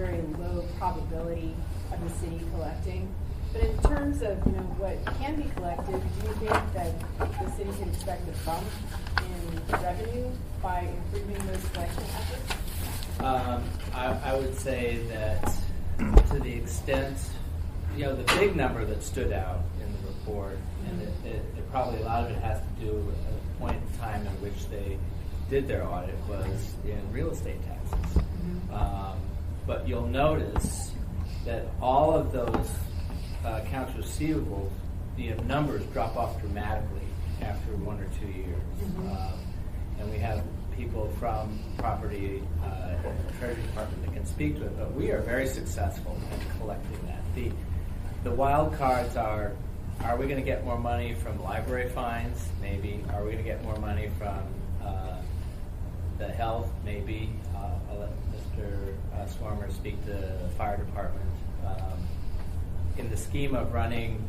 very low probability of the city collecting. But in terms of what can be collected, do you think that the city can expect a bump in revenue by improving those collection efforts? I would say that to the extent, the big number that stood out in the report, and it probably a lot of it has to do with a point in time in which they did their audit was in real estate taxes. But you'll notice that all of those accounts receivable, the numbers drop off dramatically after 1 or 2 years. And we have people from property and the Treasury Department that can speak to it, but we are very successful in collecting that. The wild cards are we going to get more money from library fines? Maybe. Are we going to get more money from the health? Maybe. I'll let Mr. Swarmer speak to the fire department. In the scheme of running,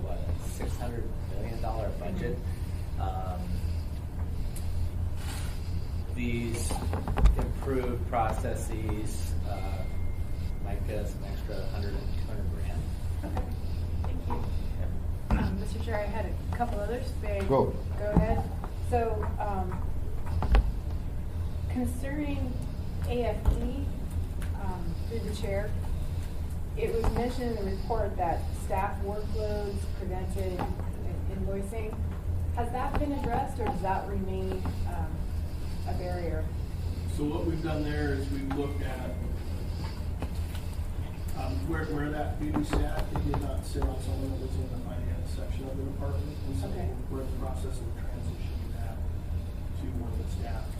a $600 million budget, these improved processes might get us an extra 100 and 200 grand. Okay, thank you. Mr. Chair, I had a couple others. Go ahead. So, concerning AFD, through the chair, it was mentioned in the report that staff workloads prevented invoicing. Has that been addressed, or does that remain a barrier? So what we've done there is we've looked at where that duty sat. It did not sit on someone that was in the finance section of the department, and so we're in the process of transitioning that to one of the staff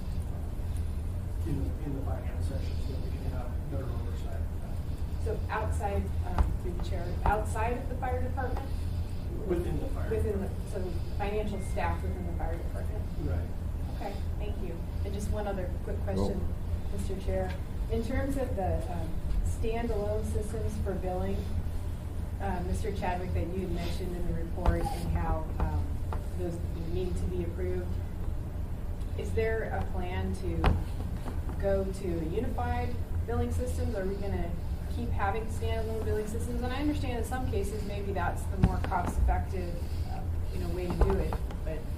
in the finance section, so that we can have better oversight of that. So outside, through the chair, outside of the fire department? Within the fire department. So financial staff within the fire department? Right. Okay, thank you. And just one other quick question, Mr. Chair. In terms of the standalone systems for billing, Mr. Chadwick, that you had mentioned in the report and how those need to be approved, is there a plan to go to unified billing systems? Are we going to keep having standalone billing systems? And I understand in some cases maybe that's the more cost-effective way to do it,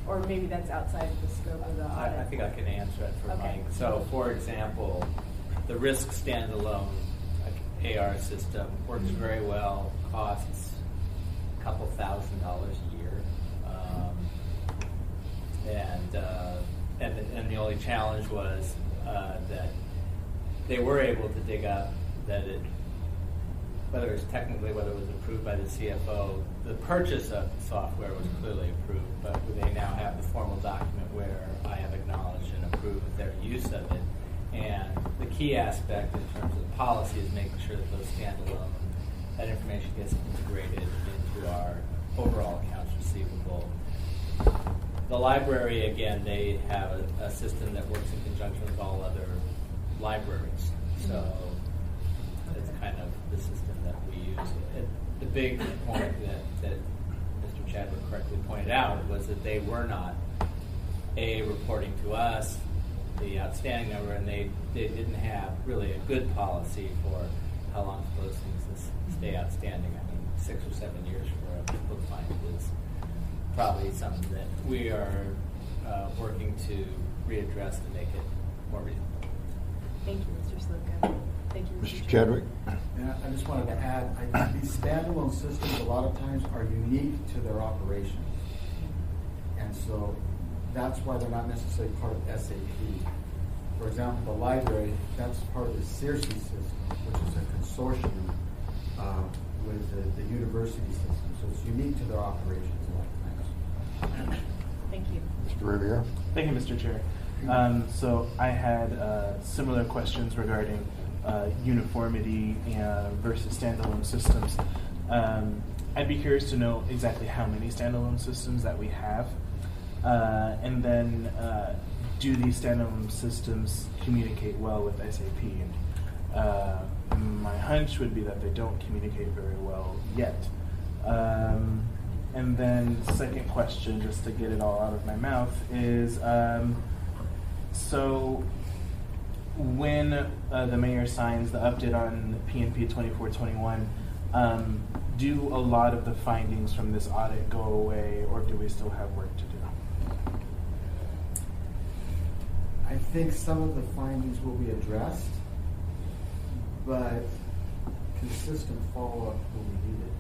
or maybe that's outside of the scope of the audit. I think I can answer that for Mike. So, for example, the risk standalone AR system works very well, costs a couple $1,000 a year, and the only challenge was that they were able to dig up that whether it was approved by the CFO, the purchase of the software was clearly approved, but they now have the formal document where I have acknowledged and approved their use of it. And the key aspect in terms of policy is making sure that those standalone, that information gets integrated into our overall accounts receivable. The library, again, they have a system that works in conjunction with all other libraries. So it's kind of the system that we use. The big point that Mr. Chadwick correctly pointed out was that they were not reporting to us the outstanding number, and they didn't have really a good policy for how long those things stay outstanding. I mean, 6 or 7 years for a book find is probably something that we are working to readdress to make it more reasonable. Thank you, Mr. Slipka. Thank you, Mr. Chadwick. And I just wanted to add, these standalone systems a lot of times are unique to their operations. And so that's why they're not necessarily part of SAP. For example, the library, that's part of the CIRSE system, which is a consortium with the university system. So it's unique to their operations a lot of times. Thank you. Mr. Riviere. Thank you, Mr. Chair. So I had similar questions regarding uniformity versus standalone systems. I'd be curious to know exactly how many standalone systems that we have. And then do these standalone systems communicate well with SAP? And my hunch would be that they don't communicate very well yet. And then second question, just to get it all out of my mouth, is so when the mayor signs the update on PNP 2421, do a lot of the findings from this audit go away, or do we still have work to do? I think some of the findings will be addressed, but consistent follow-up will be needed.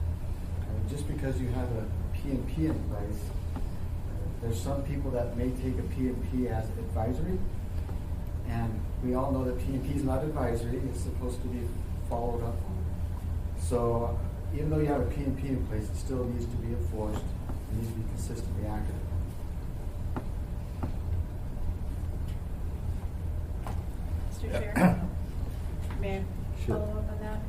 And just because you have a PNP in place, there's some people that may take a PNP as advisory, and we all know that PNP is not advisory, it's supposed to be followed up on. So even though you have a PNP in place, it still needs to be enforced, it needs to be consistently acted upon. Mr. Chair, may I Sure. follow up on that?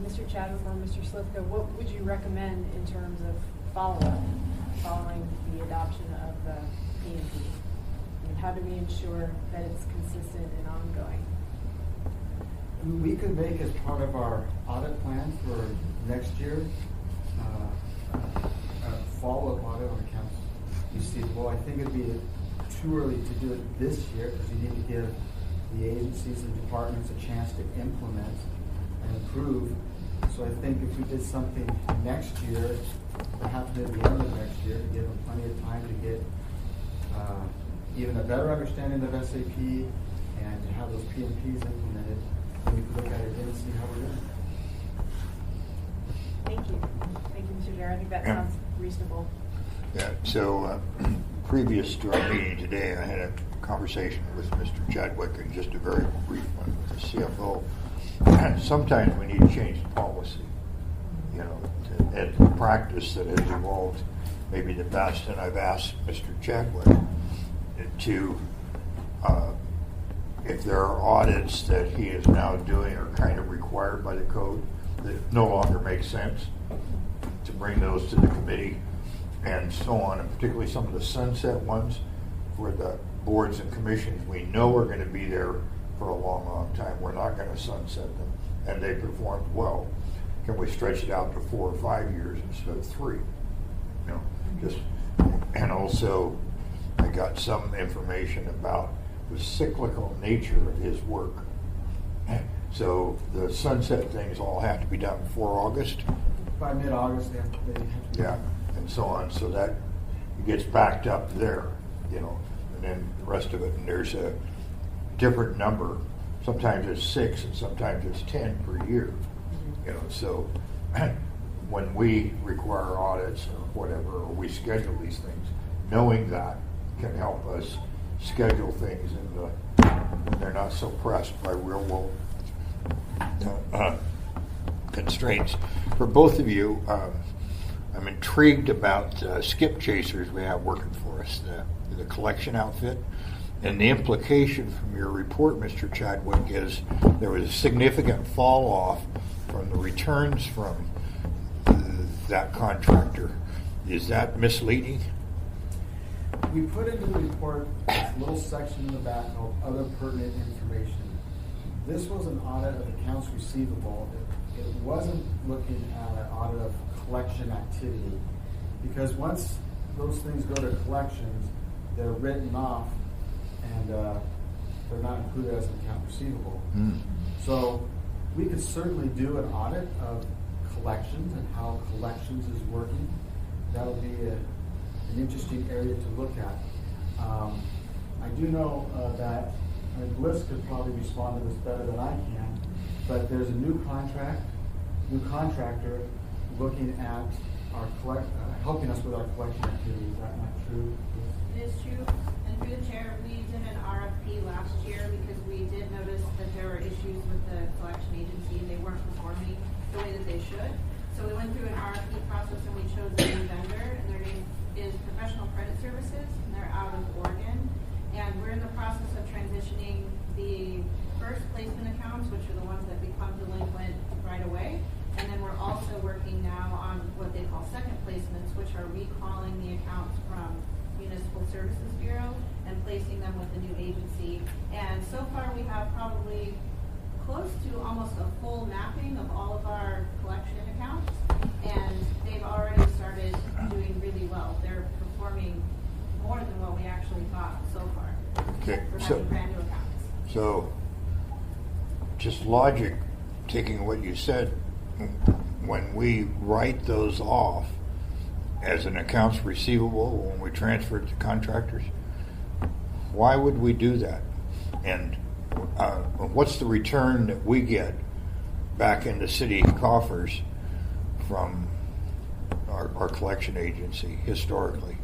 Mr. Chadwick or Mr. Slivka, what would you recommend in terms of follow-up following the adoption of the PNP? I mean, how do we ensure that it's consistent and ongoing? We could make as part of our audit plan for next year, a follow-up audit on accounts receivable. I think it'd be too early to do it this year because you need to give the agencies and departments a chance to implement and improve. So I think if we did something next year, perhaps near the end of next year, to give them plenty of time to get even a better understanding of SAP and to have those PNPs implemented, we could look at it again and see how we're doing. Thank you. Thank you, Mr. Chair. I think that sounds reasonable. Yeah, so previous to our meeting today, I had a conversation with Mr. Chadwick, and just a very brief one with the CFO. Sometimes we need to change the policy, you know, and the practice that has evolved maybe the best, and I've asked Mr. Chadwick to, if there are audits that he is now doing or kind of required by the code that no longer make sense, to bring those to the committee and so on, and particularly some of the sunset ones for the boards and commissions we know are going to be there for a long, long time. We're not going to sunset them, and they performed well. Can we stretch it out to 4 or 5 years instead of 3? You know, just, and also I got some information about the cyclical nature of his work. So the sunset things all have to be done before August. By mid-August, they have to be. Yeah, and so on. So that it gets backed up there, you know, and then the rest of it. And there's a different number. Sometimes it's 6, and sometimes it's 10 per year. You know, so when we require audits or whatever, or we schedule these things, knowing that can help us schedule things in the, when they're not so pressed by real world constraints. For both of you, I'm intrigued about skip chasers we have working for us, the collection outfit. And the implication from your report, Mr. Chadwick, is there was a significant fall off from the returns from that contractor. Is that misleading? We put into the report a little section in the back called other pertinent information. This was an audit of accounts receivable. It wasn't looking at an audit of collection activity, because once those things go to collections, they're written off and they're not included as an account receivable. So we could certainly do an audit of collections and how collections is working. That would be an interesting area to look at. I do know that Bliss could probably respond to this better than I can, but there's a new contractor looking at our helping us with our collection activity. Is that not true? It is true. And through the chair, we did an RFP last year because we did notice that there were issues with the collection agency and they weren't performing the way that they should. So we went through an RFP process and we chose a new vendor, and their name is Professional Credit Services, and they're out of Oregon. And we're in the process of transitioning the first placement accounts, which are the ones that become delinquent right away. And then we're also working now on what they call second placements, which are recalling the accounts from Municipal Services Bureau and placing them with the new agency. And so far we have probably close to almost a full mapping of all of our collection accounts, and they've already started doing really well. They're performing more than what we actually thought so far. Okay, for so having brand new accounts. So, just logic, taking what you said, when we write those off as an accounts receivable when we transfer it to contractors, why would we do that? And what's the return that we get back into city coffers from our collection agency historically?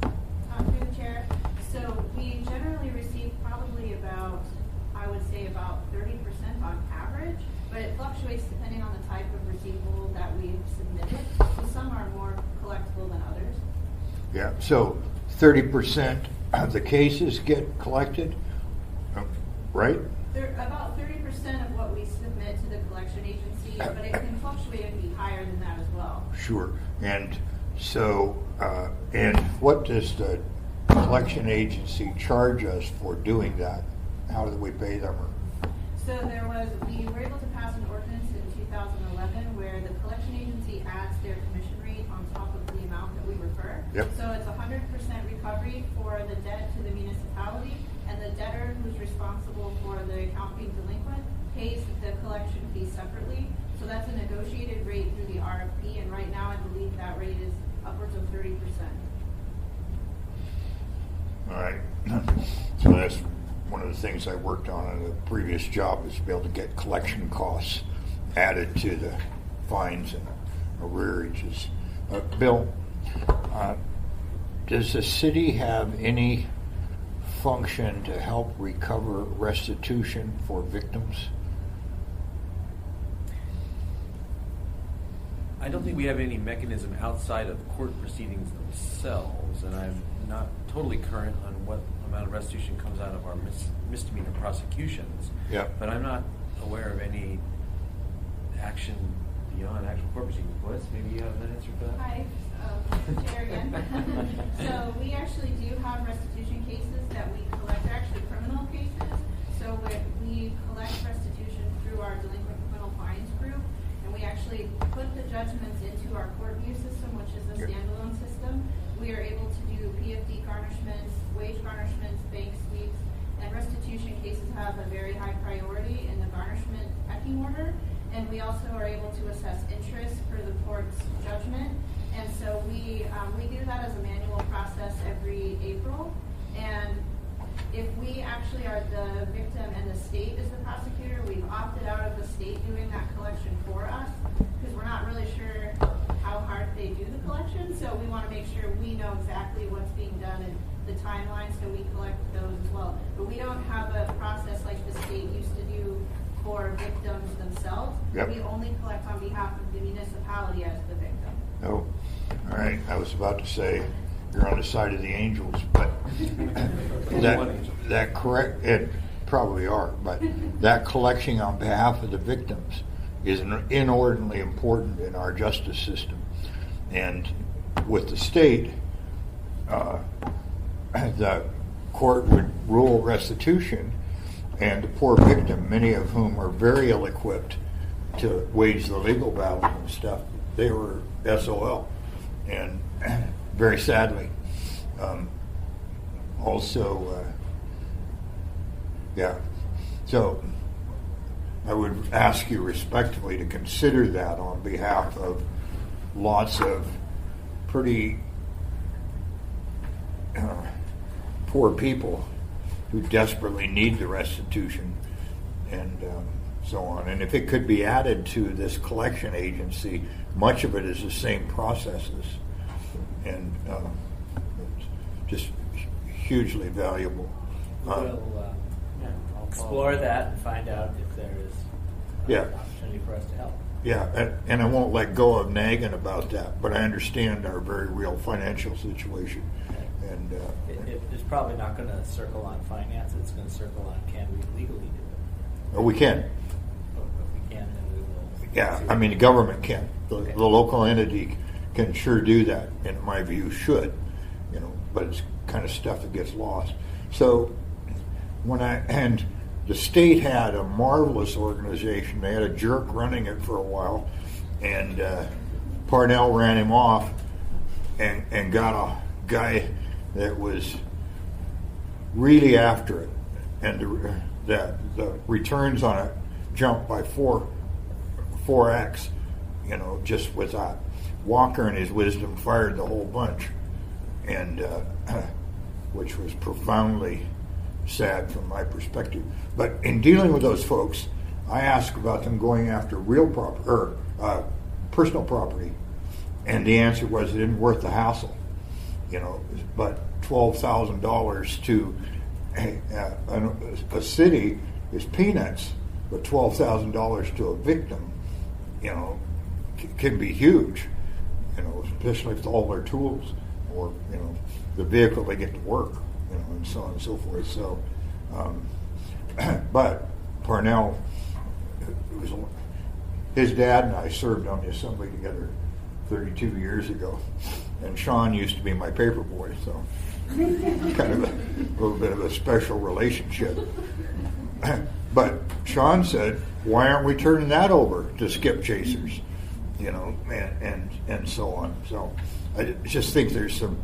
Through the chair, so we generally receive probably about, I would say about 30% on average, but it fluctuates depending on the type of receivable that we've submitted. So some are more collectible than others. Yeah, so 30% of the cases get collected, right? About 30% of what we submit to the collection agency, but it can fluctuate and be higher than that as well. Sure. And so, and what does the collection agency charge us for doing that? How do we pay them? So we were able to pass an ordinance in 2011 where the collection agency adds their commission rate on top of the amount that we refer. Yep. So it's 100% recovery for the debt to the municipality, and the debtor who's responsible for the account being delinquent pays the collection fee separately. So that's a negotiated rate through the RFP, and right now I believe that rate is upwards of 30%. All right. So that's one of the things I worked on in a previous job, is to be able to get collection costs added to the fines and arrearages. Bill, does the city have any function to help recover restitution for victims? I don't think we have any mechanism outside of court proceedings themselves, and I'm not totally current on what amount of restitution comes out of our misdemeanor prosecutions. Yeah. But I'm not aware of any action beyond actual court proceedings. Bliss, maybe you have an answer for that? Hi, Chair again. So we actually do have restitution cases that we collect, they're actually criminal cases. So we collect restitution through our delinquent criminal fines group, and we actually put the judgments into our court view system, which is a standalone system. We are able to do PFD garnishments, wage garnishments, bank sweeps, and restitution cases have a very high priority in the garnishment pecking order. And we also are able to assess interest for the court's judgment. And so we do that as a manual process every April. And if we actually are the victim and the state is the prosecutor, we've opted out of the state doing that collection for us because we're not really sure how hard they do the collection. So we want to make sure we know exactly what's being done and the timeline, so we collect those as well. But we don't have a process like the state used to do for victims themselves. Yep. We only collect on behalf of the municipality as the victim. Oh, all right. I was about to say you're on the side of the angels, but that correct, it probably are, but that collection on behalf of the victims is inordinately important in our justice system. And with the state, the court would rule restitution, and the poor victim, many of whom are very ill-equipped to wage the legal battle and stuff, they were SOL. And very sadly, so I would ask you respectfully to consider that on behalf of lots of pretty poor people who desperately need the restitution and so on. And if it could be added to this collection agency, much of it is the same processes, and it's just hugely valuable. We'll explore that and find out if there is an opportunity for us to help. Yeah, and I won't let go of nagging about that, but I understand our very real financial situation. And it's probably not going to circle on finance. It's going to circle on, can we legally do it? we can. If we can, then we will. Yeah, I mean, the government can. The local entity can sure do that, and in my view should, but it's kind of stuff that gets lost. So and the state had a marvelous organization. They had a jerk running it for a while, and Parnell ran him off and got a guy that was really after it. and the returns on it jumped by 4x, you know, just with that. Walker and his wisdom fired the whole bunch, and which was profoundly sad from my perspective. But in dealing with those folks, I asked about them going after real property or personal property, and the answer was it isn't worth the hassle, you know. But $12,000 to a city is peanuts, but $12,000 to a victim, you know, can be huge, you know, especially with all their tools or, you know, the vehicle they get to work, you know, and so on and so forth. So, but Parnell, his dad and I served on the assembly together 32 years ago, and Sean used to be my paper boy, so kind of a little bit of a special relationship. But Sean said, why aren't we turning that over to skip chasers, you know, and so on. So I just think there's some,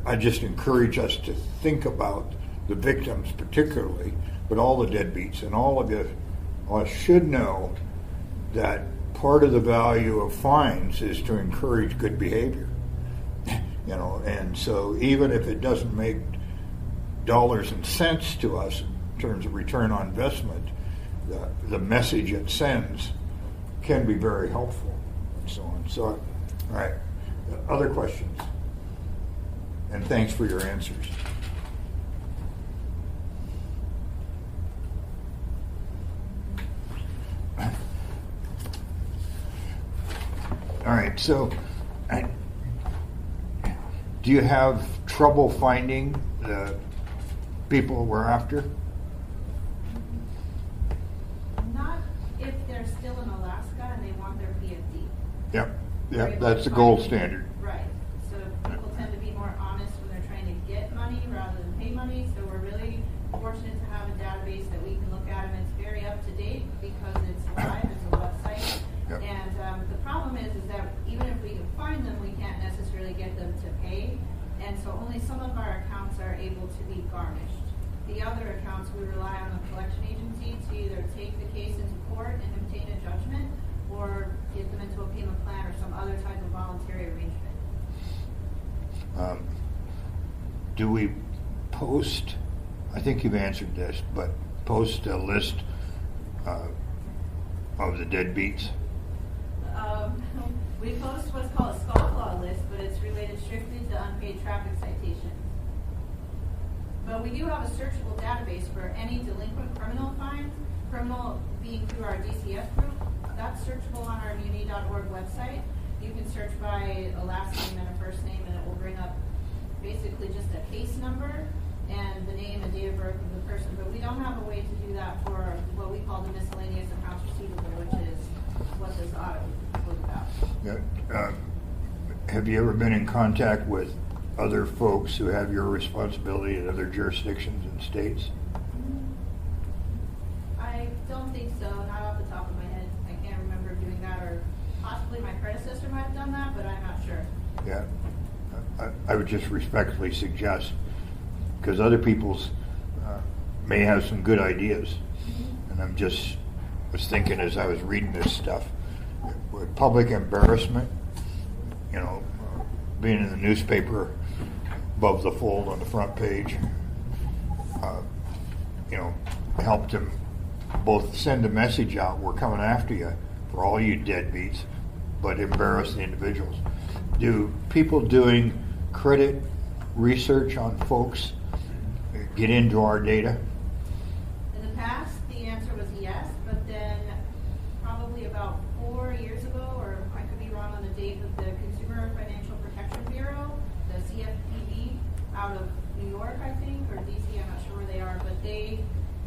I just encourage us to think about the victims particularly, but all the deadbeats, and all of you should know that part of the value of fines is to encourage good behavior, you know, and so even if it doesn't make dollars and cents to us in terms of return on investment, the message it sends can be very helpful, and so on. So, all right, other questions? And thanks for your answers. All right, so do you have trouble finding the people we're after? Not if they're still in Alaska and they want their PFD. Yep, that's the gold standard. Right. So people tend to be more honest when they're trying to get money rather than pay money. So we're really fortunate to have a database that we can look at, and it's very up to date because it's live. It's a website. Yep. And the problem is that even if we can find them, we can't necessarily get them to pay. And so only some of our accounts are able to be garnished. The other accounts, we rely on the collection agency to either take the case into court and obtain a judgment, or get them into a payment plan or some other type of voluntary arrangement. Do we post, I think you've answered this, but post a list of the deadbeats? We post what's called a scofflaw list, but it's related strictly to unpaid traffic citations. But we do have a searchable database for any delinquent criminal fines, criminal being through our DCF group. That's searchable on our muni.org website. You can search by a last name and a first name, and it will bring up basically just a case number and the name and date of birth of the person. But we don't have a way to do that for what we call the miscellaneous accounts receivable, which is what this audit was about. Yeah. Have you ever been in contact with other folks who have your responsibility in other jurisdictions and states? I don't think so, not off the top of my head. I can't remember doing that, or possibly my predecessor might have done that, but I'm not sure. Yeah. I would just respectfully suggest, because other people's may have some good ideas, and I'm just was thinking as I was reading this stuff, with public embarrassment, you know, being in the newspaper above the fold on the front page, you know, helped them both send a message out, we're coming after you for all you deadbeats, but embarrass the individuals. Do people doing credit research on folks get into our data? In the past, the answer was yes, but then probably about 4 years ago, or I could be wrong on the date, but the Consumer Financial Protection Bureau, the CFPB, out of New York, I think, or DC, I'm not sure where they are, but they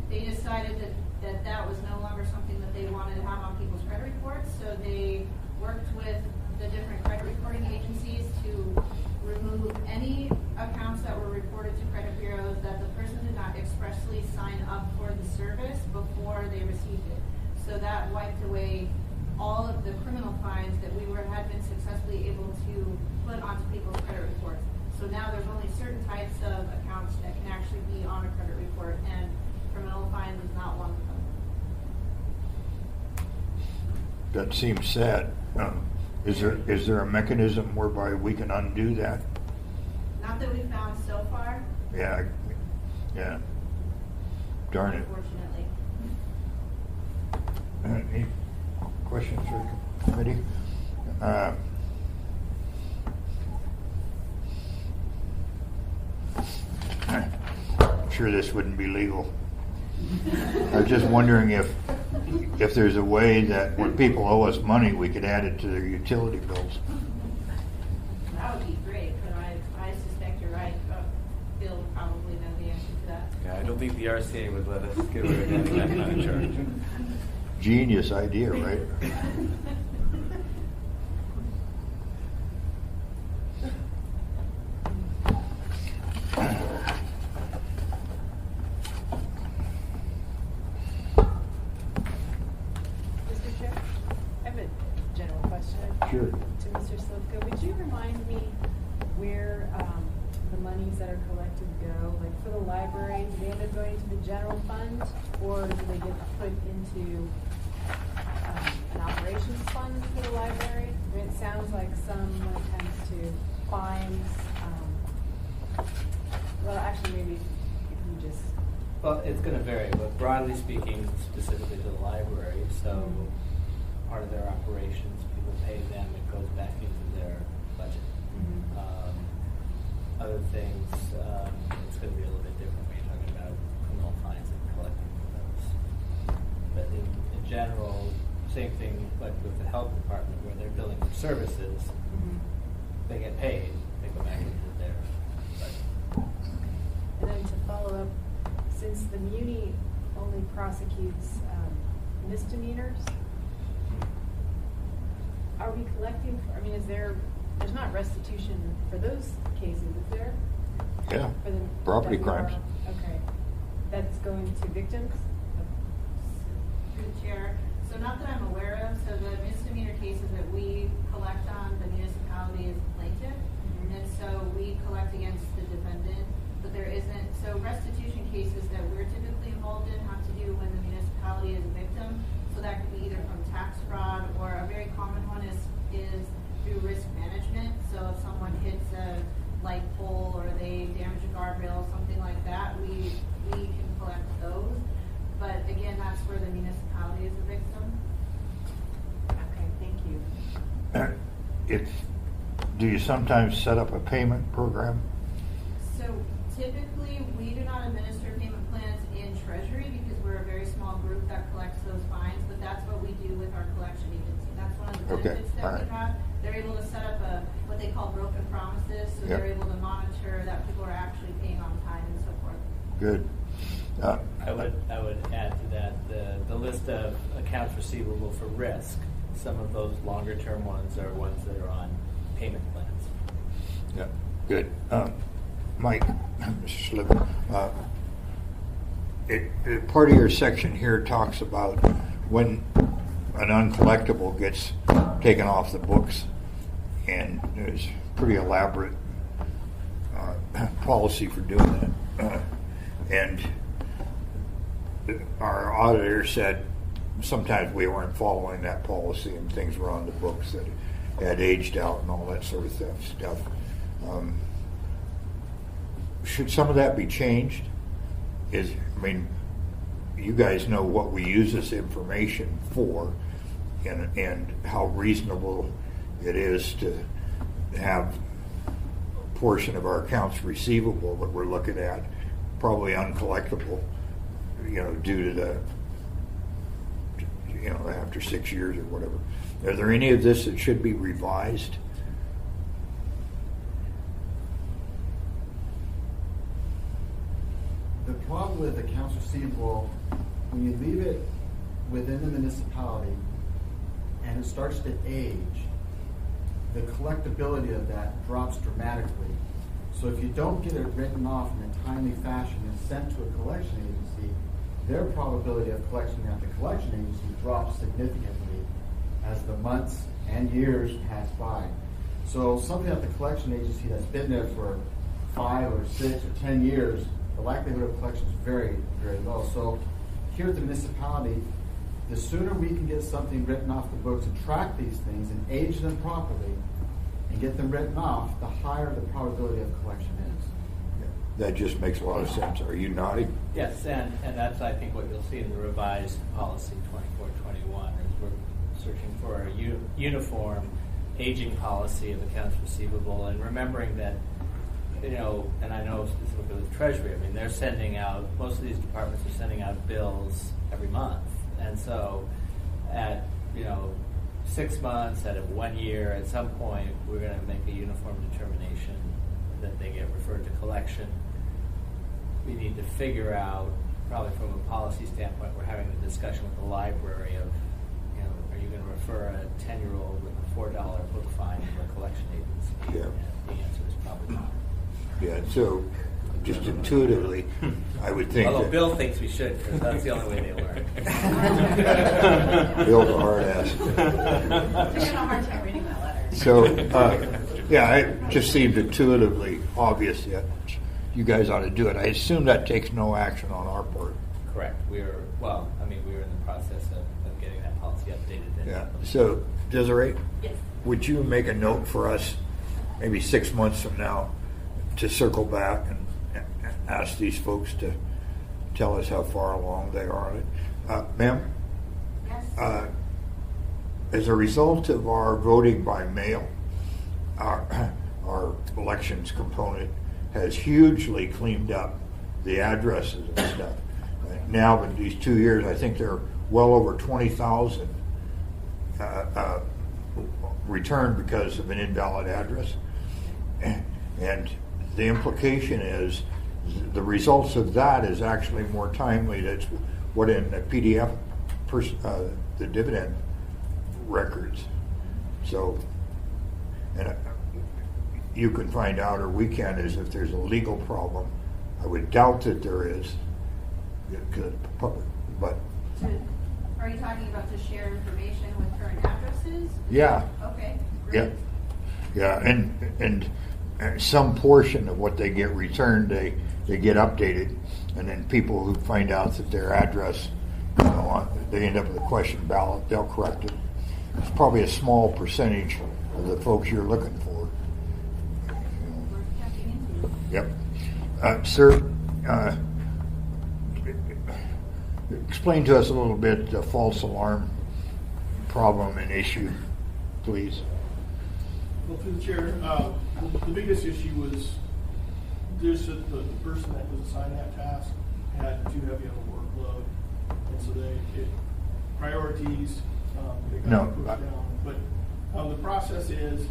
decided that was no longer something that they wanted to have on people's credit reports, so they worked with the different credit reporting agencies to remove any accounts that were reported to credit bureaus that the person did not expressly sign up for the service before they received it. So that wiped away all of the criminal fines that we had been successfully able to put onto people's credit reports. So now there's only certain types of accounts that can actually be on a credit report, and criminal fines is not one of them. That seems sad. Is there a mechanism whereby we can undo that? Not that we've found so far, Yeah. Darn it. unfortunately. Any questions for the committee? I'm sure this wouldn't be legal. I was just wondering if there's a way that when people owe us money, we could add it to their utility bills. That would be great, but I suspect you're right. Bill would probably know the answer to that. Yeah, I don't think the RCA would let us get away with that kind of charge. Genius idea, right? Mr. Chair, I have a general question. Sure. To Mr. Slivka. Would you remind me where the monies that are collected go? Like for the library, do they end up going to the general fund, or do they get put into an operations fund for the library? I mean, it sounds like some when it comes to fines. Well, actually, maybe if you just. Well, it's going to vary, but broadly speaking, specifically to the library, so part of their operations, people pay them, it goes back into their budget. Other things, it's going to be a little bit different when you're talking about criminal fines and collecting those. But in general, same thing like with the health department where they're billing for services, they get paid, they go back into their budget. And then to follow up, since the Muni only prosecutes misdemeanors, are we collecting, there's not restitution for those cases, is there? Yeah. For the Property WR? crimes. Okay. That's going to victims? Through the chair. So not that I'm aware of, so the misdemeanor cases that we collect on, the municipality is plaintiff. And so we collect against the defendant, but there isn't, so restitution cases that we're typically involved in have to do when the municipality is a victim. So that could be either from tax fraud, or a very common one is through risk management. So if someone hits a light pole or they damage a guardrail, something like that, we can collect those. But again, that's where the municipality is a victim. Okay, thank you. Do you sometimes set up a payment program? So typically, we do not administer payment plans in Treasury because we're a very small group that collects those fines, but that's what we do with our collection agency. That's one of the Okay, benefits that all right. we have. They're able to set up what they call broken promises, so Yep. they're able to monitor that people are actually paying on time and so forth. Good. I would add to that the list of accounts receivable for risk. Some of those longer term ones are ones that are on payment plans. Yeah, good. Mike, Mr. Slivka, part of your section here talks about when an uncollectible gets taken off the books, and there's pretty elaborate policy for doing that. And our auditor said sometimes we weren't following that policy and things were on the books that had aged out and all that sort of stuff. Should some of that be changed? You guys know what we use this information for, and how reasonable it is to have a portion of our accounts receivable that we're looking at probably uncollectible, due to the, after 6 years or whatever. Are there any of this that should be revised? The problem with accounts receivable, when you leave it within the municipality and it starts to age, the collectability of that drops dramatically. So if you don't get it written off in a timely fashion and sent to a collection agency, their probability of collection at the collection agency drops significantly as the months and years pass by. So something at the collection agency that's been there for 5 or 6 or 10 years the likelihood of collection is very, very low. So here at the municipality, the sooner we can get something written off the books and track these things and age them properly and get them written off, the higher the probability of collection is. That just makes a lot of sense. Are you nodding? Yes, and that's, I think, what you'll see in the revised policy 2421 is we're searching for a uniform aging policy of accounts receivable, and remembering that, and I know specifically with Treasury, I mean, they're sending out, most of these departments are sending out bills every month. And so at, 6 months, at 1 year, at some point, we're going to make a uniform determination that they get referred to collection. We need to figure out, probably from a policy standpoint, we're having a discussion with the library of, are you going to refer a 10-year-old with a $4 book fine to a collection agency? Yeah. And the answer is probably not. Yeah, so just intuitively, I would think Although that Bill thinks we should, because that's the only way they learn. Bill's a hard ass. They're having a hard time reading that letter. So, it just seemed intuitively obvious that you guys ought to do it. I assume that takes no action on our part. Correct. We were in the process of getting that policy updated. And Yeah. So, Desiree, Yes. would you make a note for us, maybe 6 months from now, to circle back and ask these folks to tell us how far along they are on it? Ma'am? Yes. As a result of our voting by mail, our elections component has hugely cleaned up the addresses and stuff. Now, in these 2 years, I think there are well over 20,000 returned because of an invalid address. And the implication is the results of that is actually more timely. That's what in the PDF, the dividend records. So, and you can find out, or we can, is if there's a legal problem. I would doubt that there is, but Are you talking about to share information with current addresses? yeah. Okay, Yeah, great. yeah, and some portion of what they get returned, they get updated, and then people who find out that their address, they end up with a question ballot, they'll correct it. It's probably a small percentage of the folks you're looking for. We're checking into. Yep. Sir, explain to us a little bit the false alarm problem and issue, please. Well, through the chair, the biggest issue was the person that was assigned that task had too heavy of a workload, and so priorities, they got pushed down. But the process is,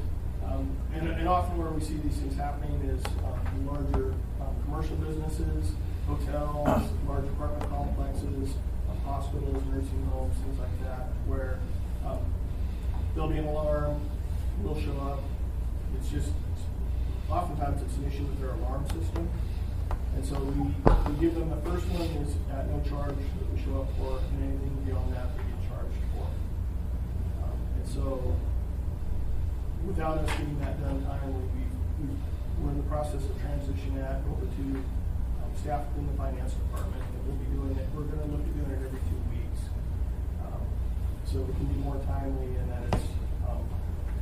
and often where we see these things happening is in larger commercial businesses, hotels, large apartment complexes, hospitals, nursing homes, things like that, where there'll be an alarm, will show up. It's just, oftentimes it's an issue with their alarm system. And so we give them, the first one is at no charge that we show up for, and anything beyond that they get charged for. And so without us getting that done timely, we're in the process of transitioning that over to staff in the finance department, and we'll be doing it, we're going to look at doing it every 2 weeks. So we can be more timely and that it's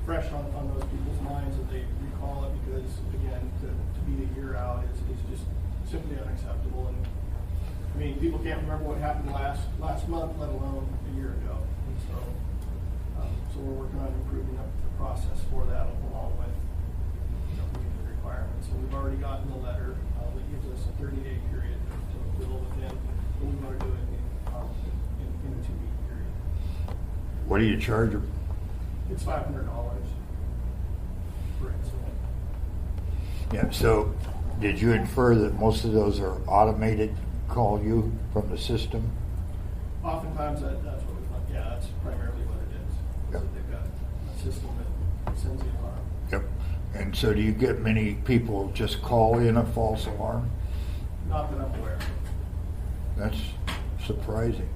fresh on those people's minds that they recall it, because again, to be a year out is just simply unacceptable. And I mean, people can't remember what happened last month, let alone a year ago. And so we're working on improving up the process for that, along with meeting the requirements. And we've already gotten the letter that gives us a 30-day period to bill within, but we want to do it in a 2-week period. What do you charge them? It's $500 per incident. Yeah, so did you infer that most of those are automated, call you from the system? Oftentimes that's what we find. Yeah, that's primarily what it is. Yep. So they've got a system that sends the alarm. Yep. And so do you get many people just call in a false alarm? Not that I'm aware of. That's surprising.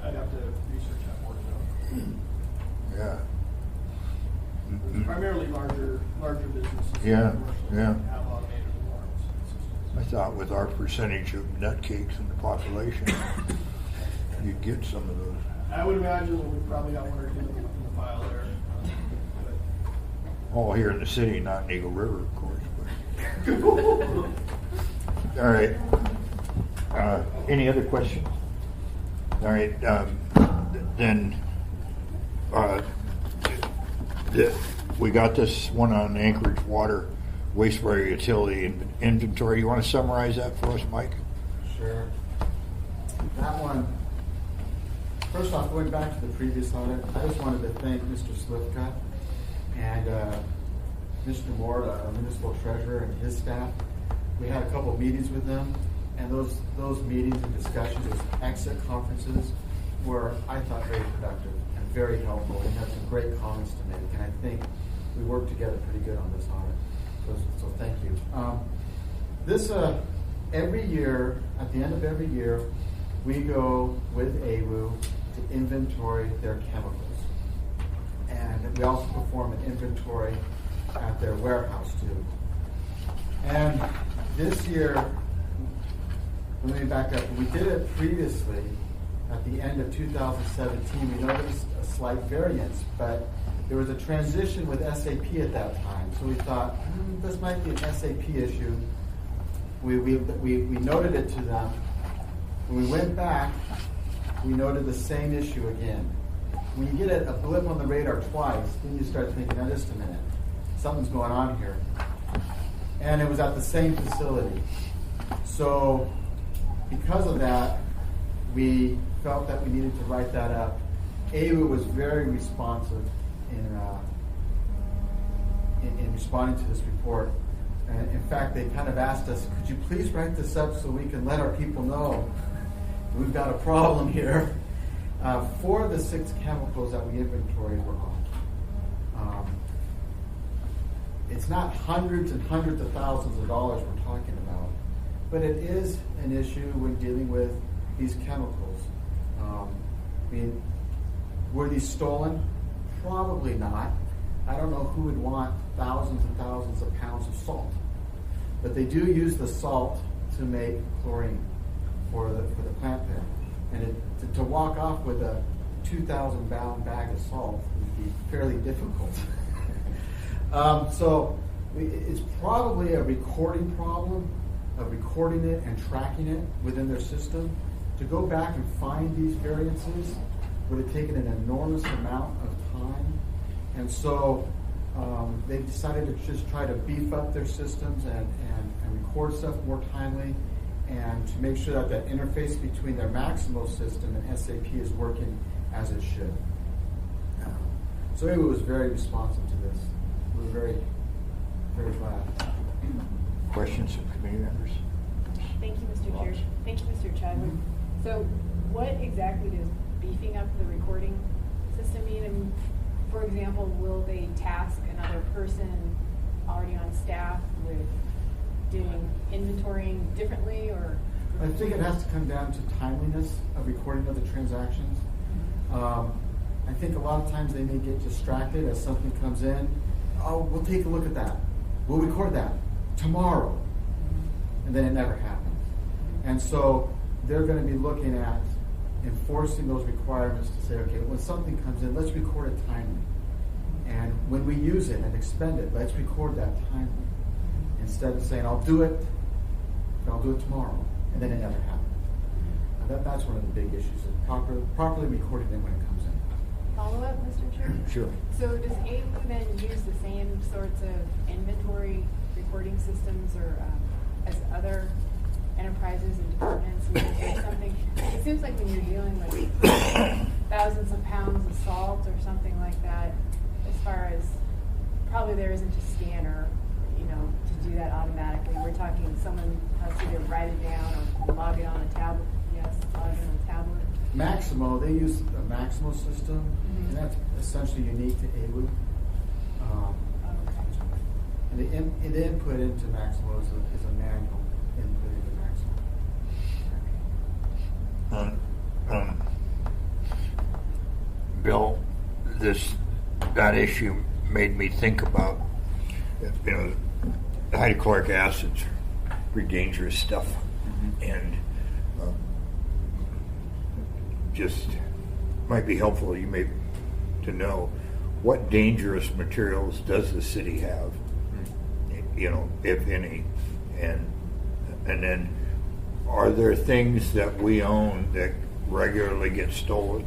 I'd have to research that more though. Yeah. It's primarily larger businesses Yeah, yeah. Have automated alarms systems. I thought with our percentage of nutcakes in the population, you'd get some of those. I would imagine that we probably got one or two in the file there. But All here in the city, not in Eagle River, of course. But. All right. Any other questions? All right. Then we got this one on Anchorage water wastewater utility inventory. You want to summarize that for us, Mike? Sure. That one, first off, going back to the previous audit, I just wanted to thank Mr. Slivka and Mr. Moore, our municipal treasurer, and his staff. We had a couple of meetings with them, and those meetings and discussions, those exit conferences, were, I thought, very productive and very helpful. We had some great comments to make, and I think we worked together pretty good on this audit. So thank you. Every year, at the end of every year, we go with AWU to inventory their chemicals. And we also perform an inventory at their warehouse too. And this year, let me back up. We did it previously at the end of 2017. We noticed a slight variance, but there was a transition with SAP at that time. So we thought, this might be an SAP issue. We noted it to them. When we went back, we noted the same issue again. When you get a blip on the radar twice, then you start thinking, now just a minute, something's going on here. And it was at the same facility. So because of that, we felt that we needed to write that up. AWU was very responsive in responding to this report. And in fact, they kind of asked us, could you please write this up so we can let our people know we've got a problem here. 4 of the 6 chemicals that we inventoried were off. It's not hundreds and hundreds of thousands of dollars we're talking about, but it is an issue when dealing with these chemicals. Were these stolen? Probably not. I don't know who would want thousands and thousands of pounds of salt, but they do use the salt to make chlorine for the plant there. And to walk off with a 2,000-pound bag of salt would be fairly difficult. It's probably a recording problem of recording it and tracking it within their system. To go back and find these variances would have taken an enormous amount of time. And so they decided to just try to beef up their systems and record stuff more timely, and to make sure that that interface between their Maximo system and SAP is working as it should. So it was very responsive to this. We were very, very glad. Questions from committee members? Thank you, Mr. Chair. Thank you, Mr. Chadwick. So what exactly does beefing up the recording system mean? And for example, will they task another person already on staff with doing inventorying differently, or? I think it has to come down to timeliness of recording of the transactions. I think a lot of times they may get distracted as something comes in. Oh, we'll take a look at that. We'll record that tomorrow. And then it never happens. And so they're going to be looking at enforcing those requirements to say, okay, when something comes in, let's record it timely. And when we use it and expend it, let's record that timely. Instead of saying, I'll do it tomorrow, and then it never happens. That's one of the big issues, is properly recording it when it comes in. Follow up, Mr. Chair? Sure. So does AWU then use the same sorts of inventory recording systems or as other enterprises and departments? Is there something? It seems like when you're dealing with thousands of pounds of salt or something like that, as far as probably there isn't a scanner, to do that automatically. We're talking someone has to either write it down or log it on a tablet. Yes, log it on a tablet. Maximo, they use a Maximo system, and that's essentially unique to AWU. And the input into Maximo is a manual input into Maximo. Bill, that issue made me think about, hydrochloric acid's pretty dangerous stuff, and just might be helpful to know what dangerous materials does the city have, if any, and then are there things that we own that regularly get stolen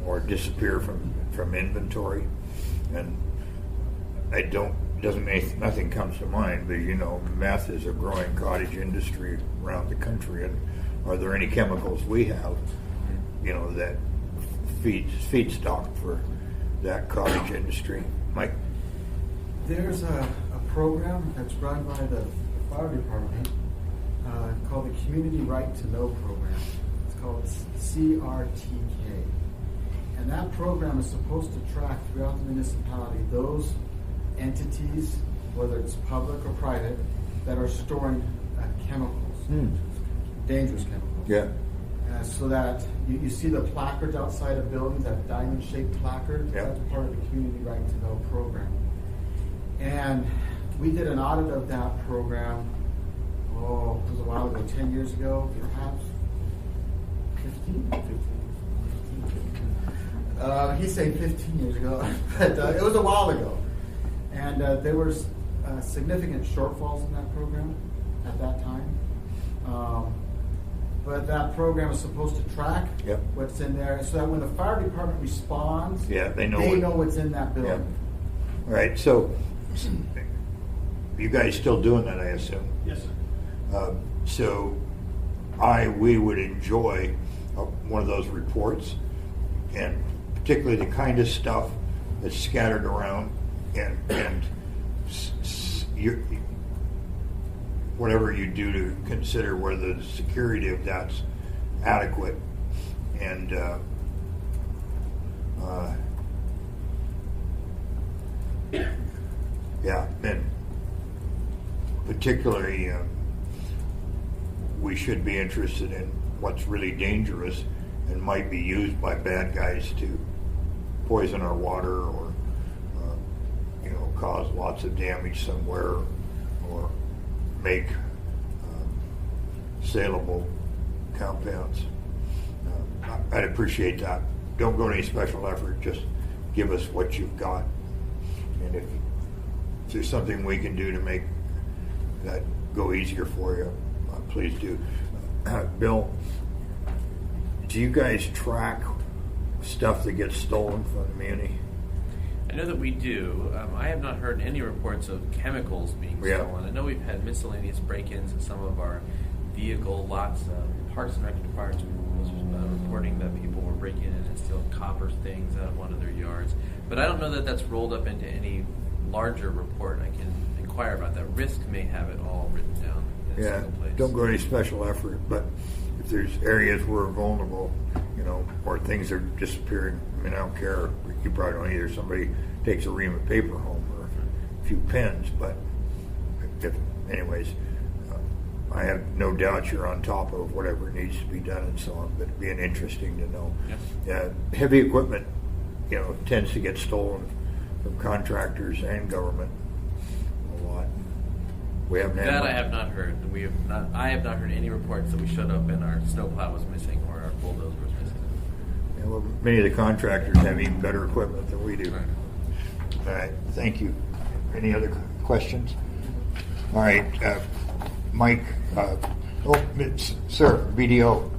or disappear from inventory? And doesn't mean nothing comes to mind, but meth is a growing cottage industry around the country, and are there any chemicals we have, that feedstock for that cottage industry? Mike? There's a program that's run by the fire department called the Community Right to Know program. It's called CRTK. And that program is supposed to track throughout the municipality those entities, whether it's public or private, that are storing chemicals, dangerous chemicals. Yeah. So that you see the placards outside of buildings, that diamond-shaped placard, yeah. That's part of the Community Right to Know program. And we did an audit of that program, it was a while ago, 10 years ago, perhaps 15? He's saying 15 years ago, but it was a while ago. And there were significant shortfalls in that program at that time. But that program is supposed to track what's in there, so that when the fire department responds, they know what's in that building. Yeah. All right, so you guys still doing that, I assume? Yes, sir. So we would enjoy one of those reports, and particularly the kind of stuff that's scattered around, and whatever you do to consider whether the security of that's adequate, and and particularly we should be interested in what's really dangerous and might be used by bad guys to poison our water or cause lots of damage somewhere or make saleable compounds. I'd appreciate that. Don't go to any special effort, just give us what you've got, and if there's something we can do to make that go easier for you, please do. Bill, do you guys track stuff that gets stolen from the muni? I know that we do. I have not heard any reports of chemicals being stolen. I know we've had miscellaneous break-ins in some of our vehicle lots. Parks and Rec Department was reporting that people were breaking in and stealing copper things out of one of their yards. But I don't know that that's rolled up into any larger report. I can inquire about that. Risk may have it all written down in a single place. Don't go to any special effort, but if there's areas where we're vulnerable, or things are disappearing, I don't care. You probably don't either. Somebody takes a ream of paper home or a few pens, but anyways, I have no doubt you're on top of whatever needs to be done and so on, but it'd be interesting to know. Heavy equipment, tends to get stolen from contractors and government a lot. We haven't had that. I have not heard. I have not heard any reports that we showed up and our snowplow was missing or our bulldozer was missing. Well, many of the contractors have even better equipment than we do. Right. All right, thank you. Any other questions? All right, Mike, sir, BDO,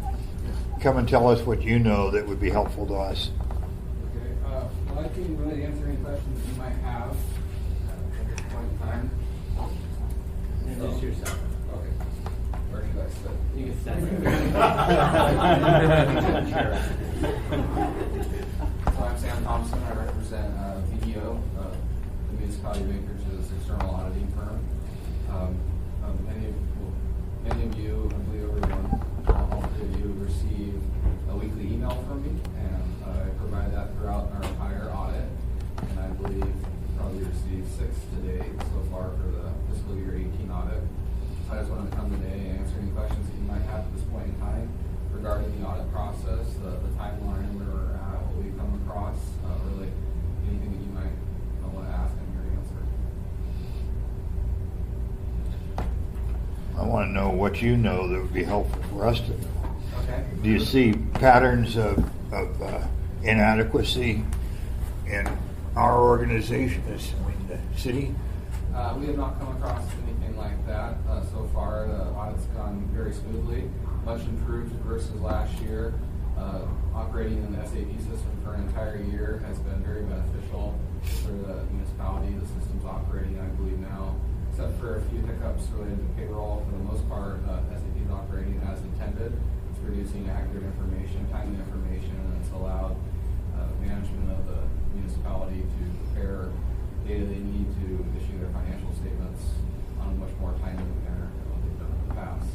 come and tell us what you know that would be helpful to us. Okay, well, I can really answer any questions you might have at this point in time. Introduce yourself. Okay. Where should I sit? You can stand So I'm Sam Thompson. I represent VDO, the municipality of Anchorage, is an external auditing firm. Many of you, I believe everyone, all three of you receive a weekly email from me, and I provide that throughout our entire audit. And I believe probably received 6 to date so far for the fiscal year 18 audit. So I just wanted to come today and answer any questions that you might have at this point in time regarding the audit process, the timeline, where we're at, what we've come across, really anything that you might want to ask, I'm here to answer. want to know what you know that would be helpful for us to know. Okay. Do you see patterns of inadequacy in our organization, in the city? We have not come across anything like that so far. The audit's gone very smoothly, much improved versus last year. Operating in the SAP system for an entire year has been very beneficial for the municipality. The system's operating, I believe now, except for a few hiccups related to payroll. For the most part, SAP is operating as intended. It's producing accurate information, timely information, and it's allowed management of the municipality to prepare data they need to issue their financial statements on a much more timely manner than what they've done in the past.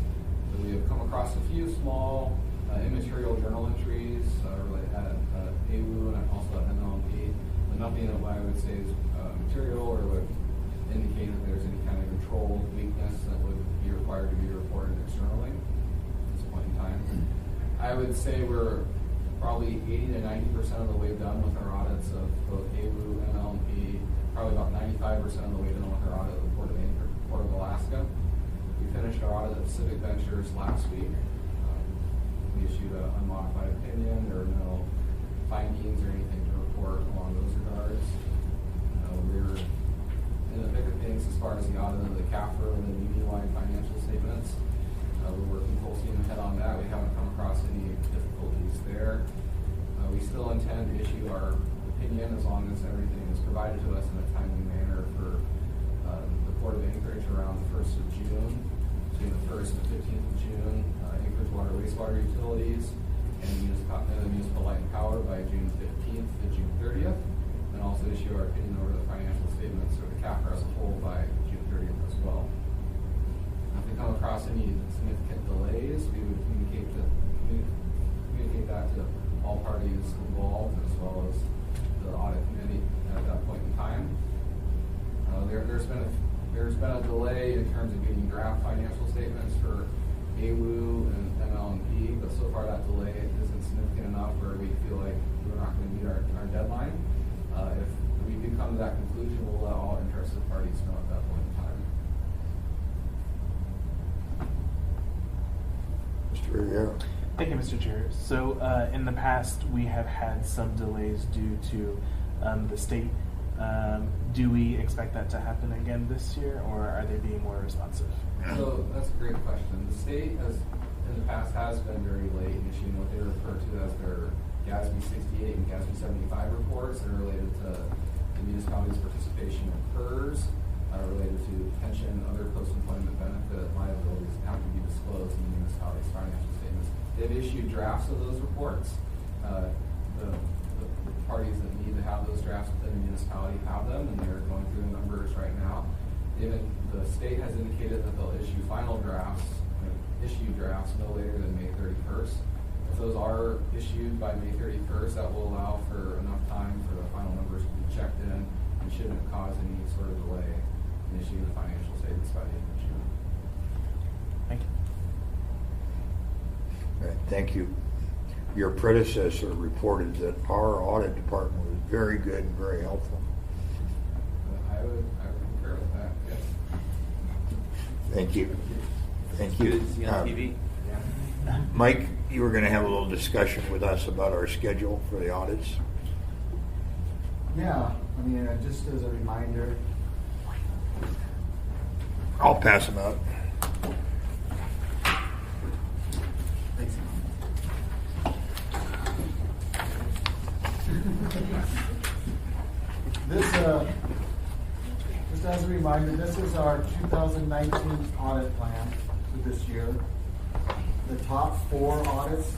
So we have come across a few small immaterial journal entries related at AWU and also at MLMP, but nothing that I would say is material or would indicate that there's any kind of control weakness that would be required to be reported externally at this point in time. I would say we're probably 80 to 90% of the way done with our audits of both AWU and MLMP, probably about 95% of the way done with our audit of the Port of Alaska. We finished our audit of Civic Ventures last week. We issued an unmodified opinion. There are no findings or anything to report along those regards. We're in the thick of things as far as the audit of the CAFR and the union-wide financial statements. We're working full steam ahead on that. We haven't come across any difficulties there. We still intend to issue our opinion as long as everything is provided to us in a timely manner for the Port of Anchorage around the 1st of June. Between the 1st and 15th of June, Anchorage water, wastewater utilities, and the municipal light and power by June 15th to June 30th, and also issue our opinion over the financial statements or the CAFR as a whole by June 30th as well. If we come across any significant delays, we would communicate that to all parties involved as well as the audit committee at that point in time. There's been a delay in terms of getting draft financial statements for AWU and MLMP, but so far that delay isn't significant enough where we feel like we're not going to meet our deadline. If we do come to that conclusion, we'll let all interested parties know at that point in time. Mr. Rivera? Thank you, Mr. Chair. So in the past, we have had some delays due to the state. Do we expect that to happen again this year, or are they being more responsive? So that's a great question. The state in the past has been very late in issuing what they refer to as their GASB 68 and GASB 75 reports that are related to the municipality's participation in PERS, related to pension, other post-employment benefit liabilities that have to be disclosed in the municipality's financial statements. They've issued drafts of those reports. The parties that need to have those drafts within the municipality have them, and they're going through the numbers right now. Even the state has indicated that they'll issue final drafts, no later than May 31st. If those are issued by May 31st, that will allow for enough time for the final numbers to be checked in and shouldn't cause any sort of delay in issuing the financial statements by the end of June. Thank you. All right, thank you. Your predecessor reported that our audit department was very good and very helpful. I would concur with that, yes. Thank you. Thank you. Good to see you on TV. Mike, you were going to have a little discussion with us about our schedule for the audits. Yeah, I mean, just as a reminder. I'll pass them out. Thanks. Just as a reminder, this is our 2019 audit plan for this year. The top 4 audits,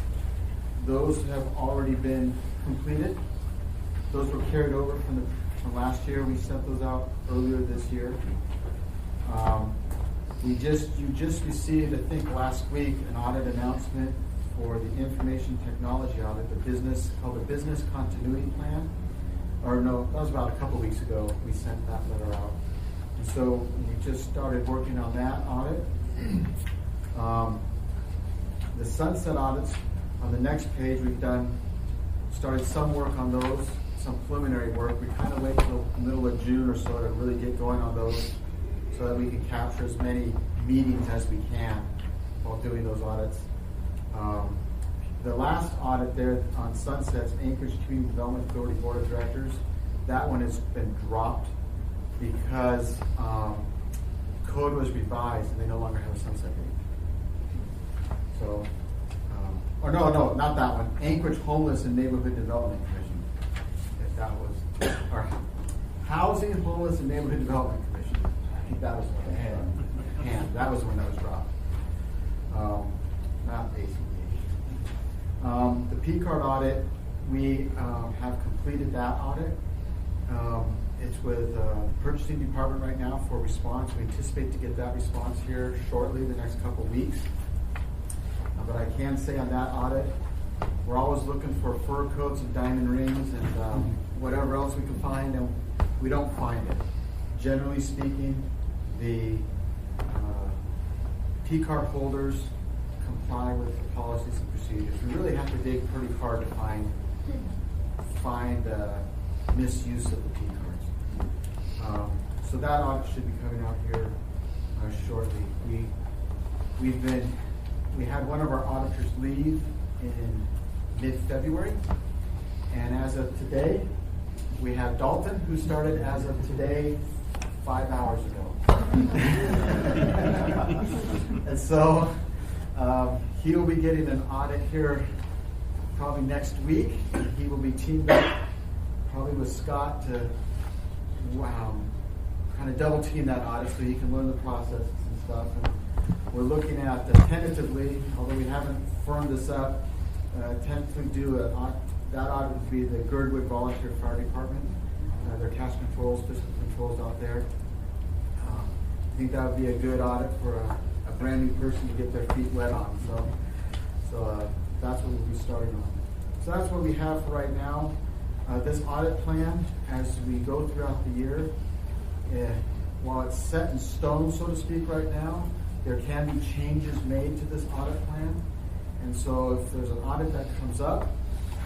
those have already been completed. Those were carried over from last year. We sent those out earlier this year. You just received, I think last week, an audit announcement for the information technology audit, called the Business Continuity Plan. Or no, that was about a couple weeks ago. We sent that letter out. And so we just started working on that audit. The sunset audits on the next page, started some work on those, some preliminary work. We kind of wait till the middle of June or so to really get going on those so that we can capture as many meetings as we can while doing those audits. The last audit there on Sunset's Anchorage Community Development Authority Board of Directors, that one has been dropped because code was revised and they no longer have a sunset date. So, or no, not that one. Anchorage Homeless and Neighborhood Development Commission. If that was, or Housing, Homeless and Neighborhood Development Commission. I think that was one. And that was the one that was dropped. Not ACP. The P-card audit, we have completed that audit. It's with purchasing department right now for response. We anticipate to get that response here shortly, the next couple of weeks. But I can say on that audit, we're always looking for fur coats and diamond rings and whatever else we can find, and we don't find it. Generally speaking, the P-card holders comply with the policies and procedures. We really have to dig pretty hard to find misuse of the P-cards. So that audit should be coming out here shortly. We had one of our auditors leave in mid-February, and as of today, we have Dalton, who started as of today 5 hours ago. And so he will be getting an audit here probably next week. He will be teamed up probably with Scott to kind of double team that audit so he can learn the processes and stuff. And we're looking at tentatively, although we haven't firmed this up, tentatively do that audit would be the Girdwood Volunteer Fire Department, their cash controls, fiscal controls out there. I think that would be a good audit for a brand new person to get their feet wet on. So that's what we'll be starting on. So that's what we have for right now. This audit plan, as we go throughout the year, while it's set in stone, so to speak, right now, there can be changes made to this audit plan. And so if there's an audit that comes up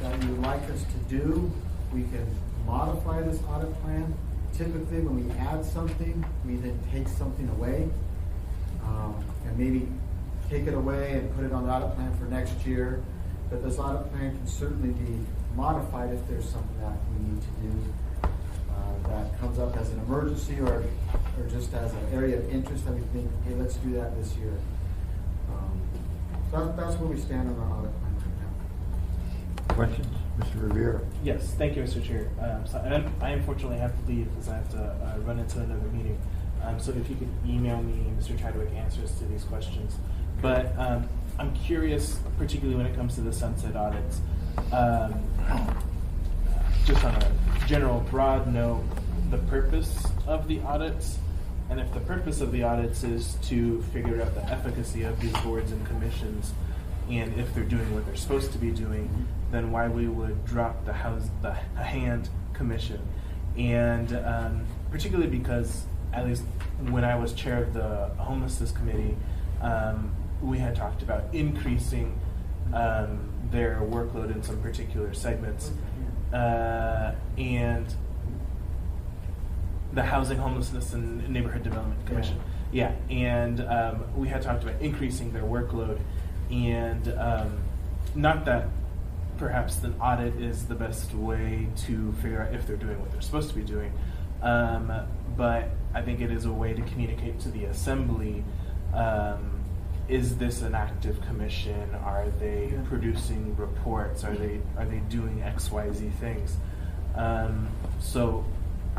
that you would like us to do, we can modify this audit plan. Typically, when we add something, we then take something away, and maybe take it away and put it on the audit plan for next year. But this audit plan can certainly be modified if there's something that we need to do that comes up as an emergency or just as an area of interest that we think, hey, let's do that this year. So that's where we stand on our audit plan right now. Questions? Mr. Rivera? Yes, thank you, Mr. Chair. So I unfortunately have to leave because I have to run into another meeting. So if you could email me, Mr. Chadwick, answers to these questions. But I'm curious, particularly when it comes to the sunset audits, just on a general broad note, the purpose of the audits, and if the purpose of the audits is to figure out the efficacy of these boards and commissions, and if they're doing what they're supposed to be doing, then why we would drop the hand commission. And particularly because, at least when I was chair of the homelessness committee, we had talked about increasing their workload in some particular segments. And the Housing, Homelessness, and Neighborhood Development Commission. Yeah, and we had talked about increasing their workload, and not that perhaps the audit is the best way to figure out if they're doing what they're supposed to be doing, but I think it is a way to communicate to the assembly, is this an active commission? Are they producing reports? Are they doing XYZ things? So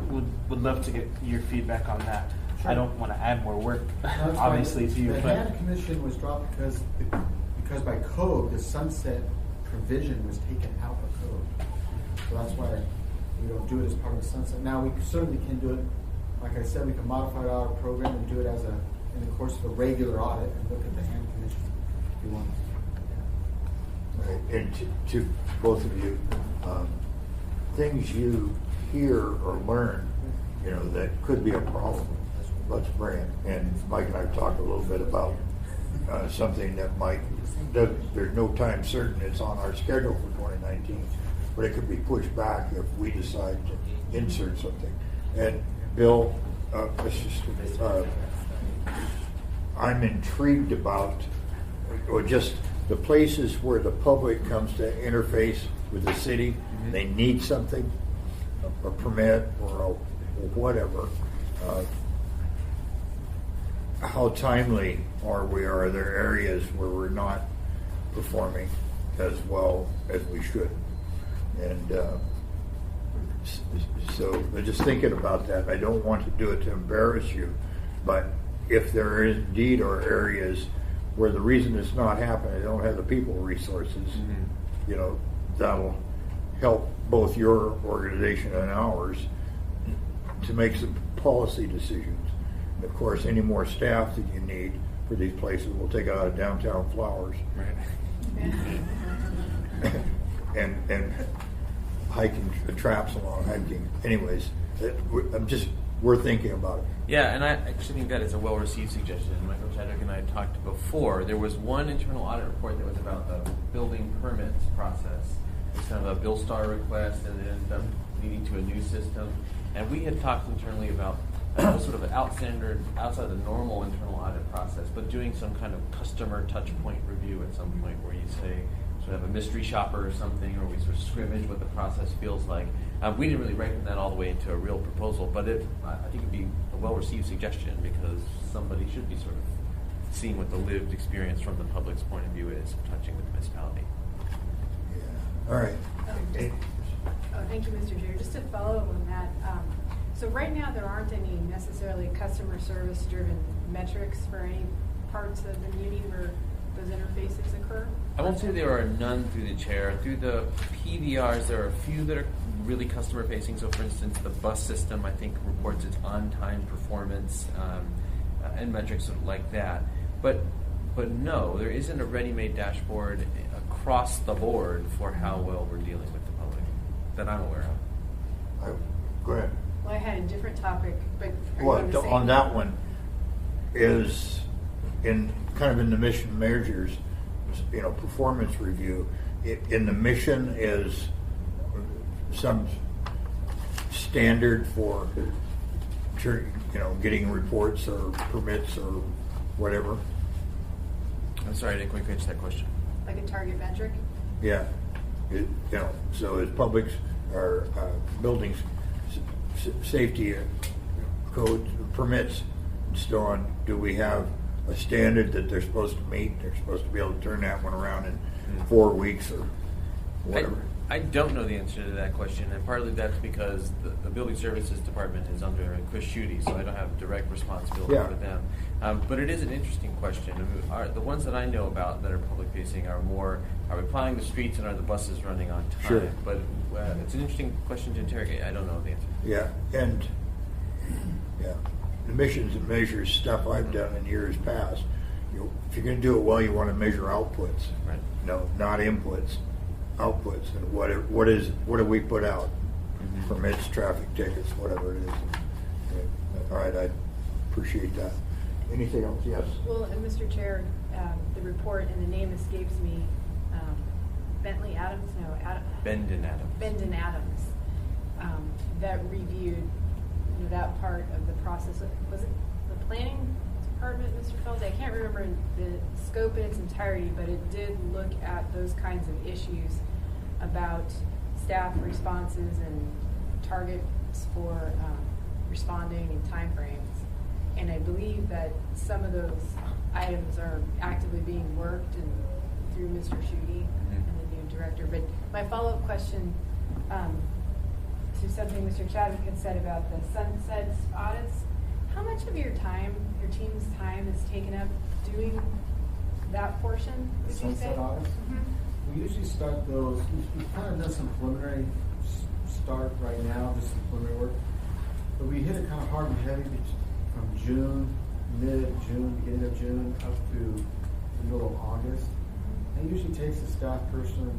would love to get your feedback on that. Sure. I don't want to add more work, obviously, to you. The hand commission was dropped because by code, the sunset provision was taken out of code. So that's why we don't do it as part of the sunset. Now, we certainly can do it. Like I said, we can modify our program and do it as in the course of a regular audit and look at the hand commission if you want. Yeah. Right. And to both of you, things you hear or learn, that could be a problem. Let's bring it. And Mike and I talked a little bit about something that there's no time certain it's on our schedule for 2019, but it could be pushed back if we decide to insert something. And Bill, I'm intrigued about, or just the places where the public comes to interface with the city. Mm-hmm. They need something, a permit or whatever. How timely are we? Are there areas where we're not performing as well as we should? And so just thinking about that, I don't want to do it to embarrass you, but if there is indeed are areas where the reason it's not happening, they don't have the people resources, Mm-hmm. you know, that'll help both your organization and ours to make some policy decisions. And of course, any more staff that you need for these places will take it out of downtown Flowers. Right. and hiking traps along hiking. Anyways, we're thinking about it. Yeah, and I actually think that is a well-received suggestion. Michael Chadwick and I talked before. There was one internal audit report that was about the building permits process. It's kind of a bill star request, and it ended up leading to a new system. And we had talked internally about sort of an outside the normal internal audit process, but doing some kind of customer touch point review at some point where you say, sort of a mystery shopper or something, or we sort of scrimmage what the process feels like. We didn't really reckon that all the way into a real proposal, but I think it'd be a well-received suggestion because somebody should be sort of seeing what the lived experience from the public's point of view is touching with the municipality. Yeah. All right. Thank you, Mr. Chair. Just to follow up on that, so right now there aren't any necessarily customer service driven metrics for any parts of the muni where those interfaces occur? I won't say there are none through the chair. Through the PDRs, there are a few that are really customer facing. So, for instance, the bus system, I think, reports its on-time performance and metrics like that. But no, there isn't a ready-made dashboard across the board for how well we're dealing with the public that I'm aware of. Go ahead. Well, I had a different topic, but are you Well, on the same? on that one is in the mission measures, performance review. In the mission is some standard for, getting reports or permits or whatever. I'm sorry, I didn't quite catch that question. Like a target metric? Yeah, so as publics or buildings safety code permits and so on, do we have a standard that they're supposed to meet? They're supposed to be able to turn that one around in 4 weeks or whatever. I don't know the answer to that question, and partly that's because the Building Services Department is under Chris Schutte, so I don't have direct responsibility for them. But it is an interesting question. I mean, the ones that I know about that are public-facing are more, are we plowing the streets and are the buses running on time? Sure. But it's an interesting question to interrogate. I don't know the answer. Yeah, and the missions and measures stuff I've done in years past, if you're going to do it well, you want to measure outputs. Right. No, not inputs. Outputs, and what do we put out? Permits, traffic tickets, whatever it is. All right, I appreciate that. Anything else? Yes. Well, and Mr. Chair, the report, and the name escapes me, Bendon Adams, that reviewed that part of the process. Was it the planning department, Mr. Fells? I can't remember the scope in its entirety, but it did look at those kinds of issues about staff responses and targets for responding and timeframes. And I believe that some of those items are actively being worked and through Mr. Schutte and the new director. But my follow-up question to something Mr. Chadwick had said about the sunset audits, how much of your time, your team's time, is taken up doing that portion, would you say? Sunset audits? We usually start those, we've kind of done some preliminary start right now, just some preliminary work. But we hit it kind of hard and heavy from June, mid-June, beginning of June, up to the middle of August. And it usually takes a staff person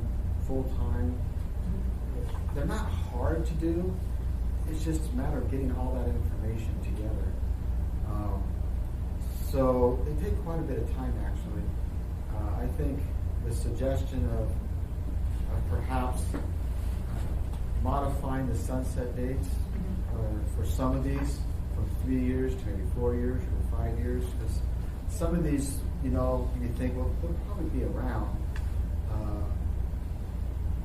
full-time. They're not hard to do. It's just a matter of getting all that information together. So they take quite a bit of time, actually. I think the suggestion of perhaps modifying the sunset dates for some of these from 3 years to maybe 4 years or 5 years, because some of these, you know, you think, well, they'll probably be around.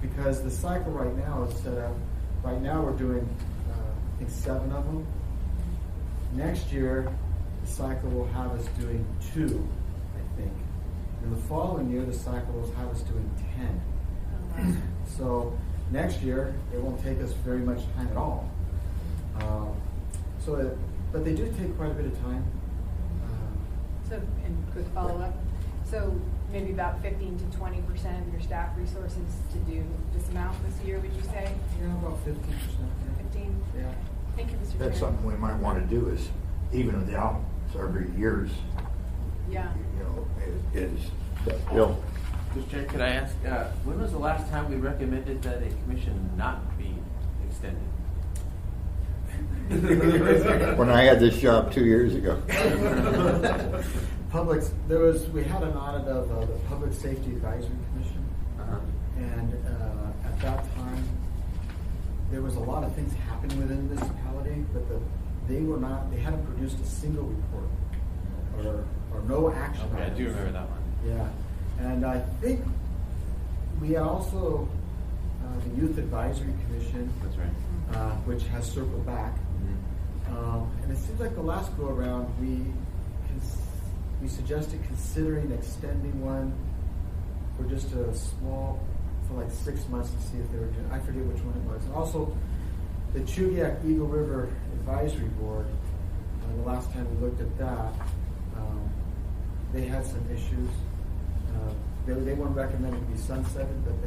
Because the cycle right now is set up, right now we're doing, I think 7 of them. Next year, the cycle will have us doing 2, I think. And the following year, the cycle will have us doing 10. So next year, it won't take us very much time at all. But they do take quite a bit of time. So, and quick follow-up, so maybe about 15 to 20% of your staff resources to do this amount this year, would you say? Yeah, about 15%. 15? Yeah. Thank you, Mr. Chair. That's something we might want to do is even it out. So every year's, Yeah. you know, is Bill. Mr. Chair, could I ask, when was the last time we recommended that a commission not be extended? When I had this job 2 years ago. We had an audit of the Public Safety Advisory Commission, and at that time, there was a lot of things happening within the municipality, but they hadn't produced a single report, or no action. Okay, I items. do remember that one. Yeah, and I think we also, the Youth Advisory Commission, That's right. which has circled back. And it seems like the last go around, we suggested considering extending one for just a small, for like 6 months to see if they were doing, I forget which one it was. And also, the Chugiak Eagle River Advisory Board, the last time we looked at that, they had some issues. They weren't recommended to be sunsetted, but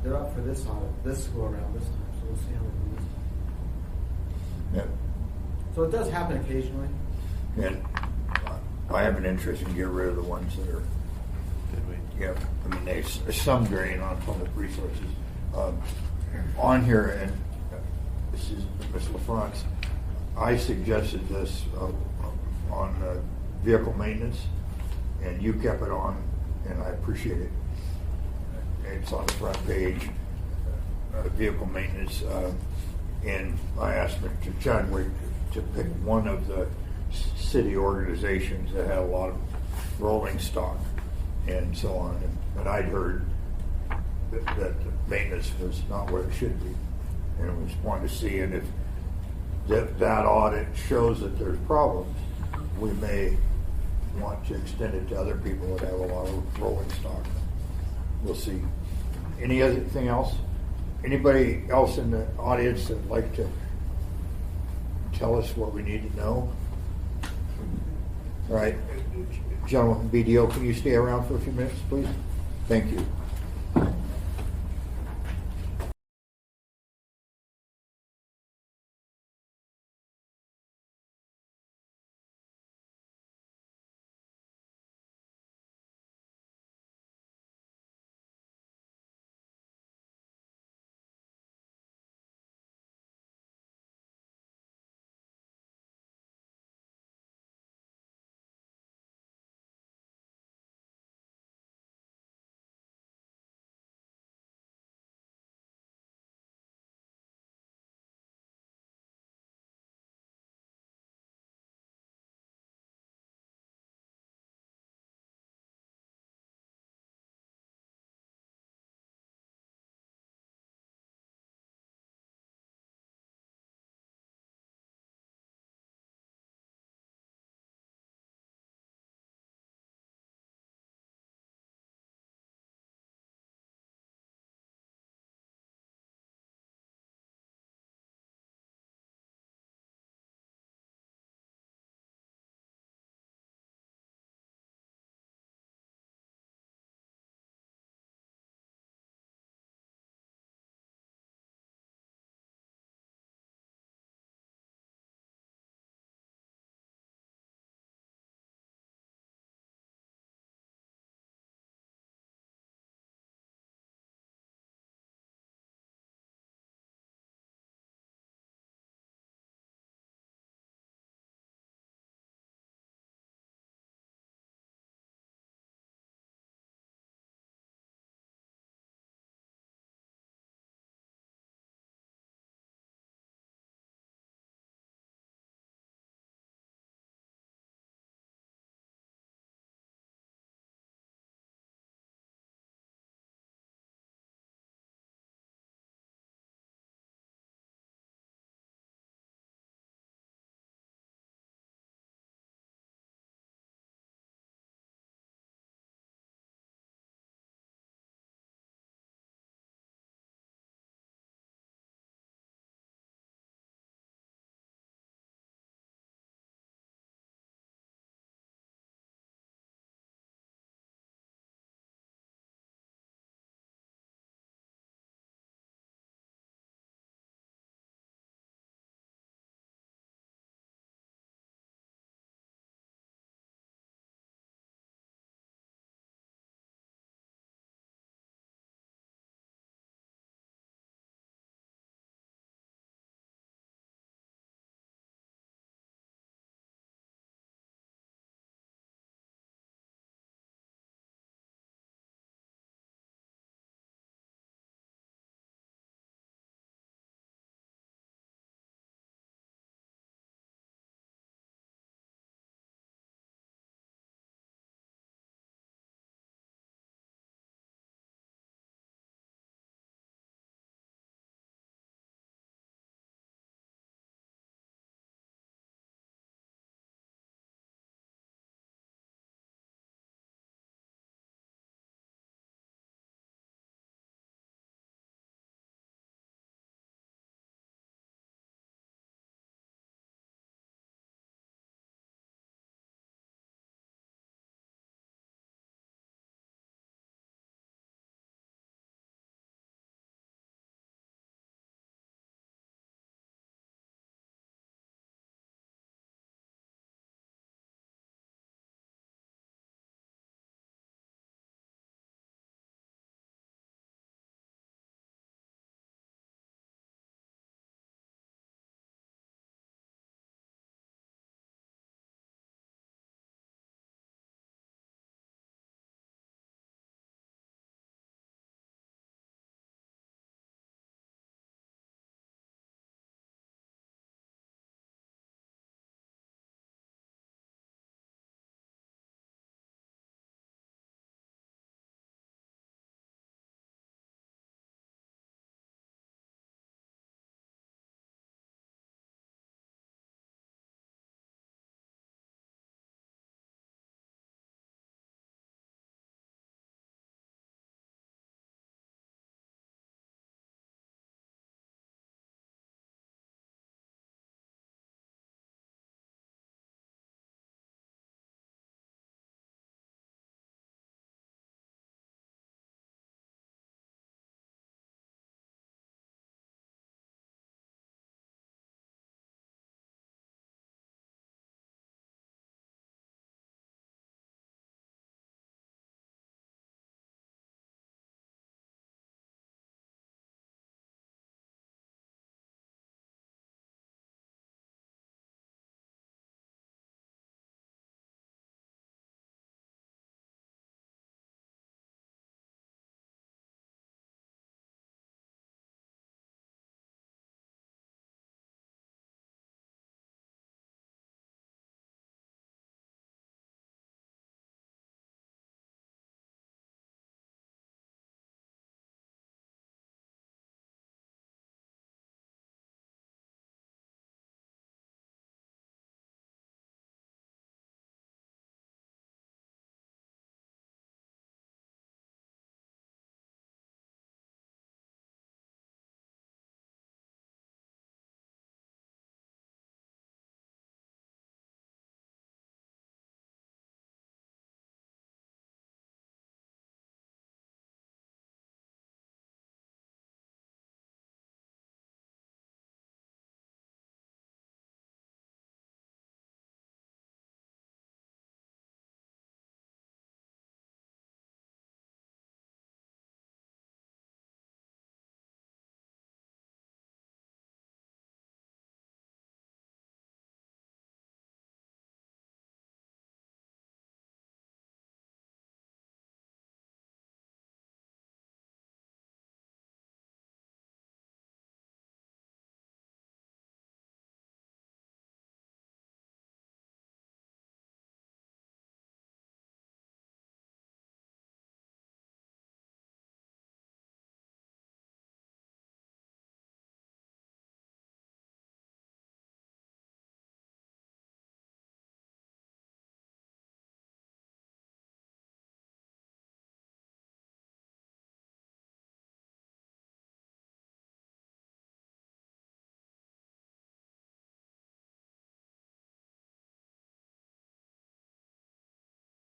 they're up for this audit, this go around this time, so we'll see how it goes. Yeah. So it does happen occasionally. And I have an interest in getting rid of the ones that are, Did we? yeah, I mean, there's some drain on public resources. On here, and this is Ms. LaFrance, I suggested this on vehicle maintenance, and you kept it on, and I appreciate it. It's on the front page, vehicle maintenance, and I asked Mr. Chadwick to pick one of the city organizations that had a lot of rolling stock and so on. And I'd heard that the maintenance was not where it should be. And I was wanting to see, and if that audit shows that there's problems, we may want to extend it to other people that have a lot of rolling stock. We'll see. Any other thing else? Anybody else in the audience that'd like to tell us what we need to know? All right, gentlemen, BDO, can you stay around for a few minutes, please? Thank you.